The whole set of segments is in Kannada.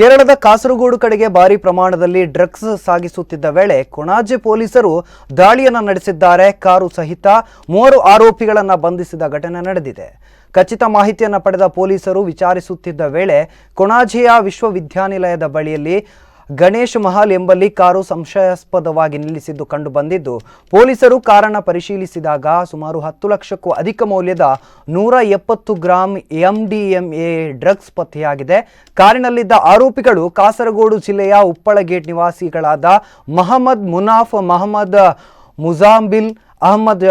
ಕೇರಳದ ಕಾಸರಗೋಡು ಕಡೆಗೆ ಭಾರಿ ಪ್ರಮಾಣದಲ್ಲಿ ಡ್ರಗ್ಸ್ ಸಾಗಿಸುತ್ತಿದ್ದ ವೇಳೆ ಕೊಣಾಜೆ ಪೊಲೀಸರು ದಾಳಿಯನ್ನು ನಡೆಸಿದ್ದಾರೆ. ಕಾರು ಸಹಿತ 3 ಆರೋಪಿಗಳನ್ನು ಬಂಧಿಸಿದ ಘಟನೆ ನಡೆದಿದೆ. ಖಚಿತ ಮಾಹಿತಿಯನ್ನು ಪಡೆದ ಪೊಲೀಸರು ವಿಚಾರಿಸುತ್ತಿದ್ದ ವೇಳೆ ಕೊಣಾಜೆಯ ವಿಶ್ವವಿದ್ಯಾನಿಲಯದ ಬಳಿಯಲ್ಲಿ ಗಣೇಶ್ ಮಹಲ್ ಎಂಬಲ್ಲಿ ಕಾರು ಸಂಶಯಾಸ್ಪದವಾಗಿ ನಿಲ್ಲಿಸಿದ್ದು ಕಂಡು ಬಂದಿದ್ದು, ಪೊಲೀಸರು ಕಾರನ್ನು ಪರಿಶೀಲಿಸಿದಾಗ ಸುಮಾರು 10 ಲಕ್ಷಕ್ಕೂ ಅಧಿಕ ಮೌಲ್ಯದ 170 ಗ್ರಾಂ MDMA ಡ್ರಗ್ಸ್ ಪತ್ತೆಯಾಗಿದೆ. ಕಾರಿನಲ್ಲಿದ್ದ ಆರೋಪಿಗಳು ಕಾಸರಗೋಡು ಜಿಲ್ಲೆಯ ಉಪ್ಪಳ ಗೇಟ್ ನಿವಾಸಿಗಳಾದ ಮಹಮ್ಮದ್ ಮುನಾಫ್, ಮಹಮ್ಮದ್ ಮುಜಾಂಬಿಲ್, ಅಹಮದ್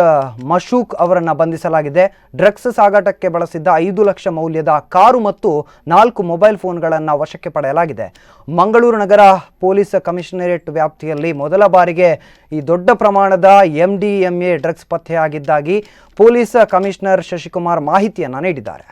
ಮಶೂಕ್ ಅವರನ್ನು ಬಂಧಿಸಲಾಗಿದೆ. ಡ್ರಗ್ಸ್ ಸಾಗಾಟಕ್ಕೆ ಬಳಸಿದ್ದ 5 ಲಕ್ಷ ಮೌಲ್ಯದ ಕಾರು ಮತ್ತು 4 ಮೊಬೈಲ್ ಫೋನ್ಗಳನ್ನು ವಶಕ್ಕೆ ಪಡೆಯಲಾಗಿದೆ. ಮಂಗಳೂರು ನಗರ ಪೊಲೀಸ್ ಕಮಿಷನರೇಟ್ ವ್ಯಾಪ್ತಿಯಲ್ಲಿ ಮೊದಲ ಬಾರಿಗೆ ಈ ದೊಡ್ಡ ಪ್ರಮಾಣದ MDMA ಡ್ರಗ್ಸ್ ಪತ್ತೆಯಾಗಿದ್ದಾಗಿ ಪೊಲೀಸ್ ಕಮಿಷನರ್ ಶಶಿಕುಮಾರ್ ಮಾಹಿತಿಯನ್ನು ನೀಡಿದ್ದಾರೆ.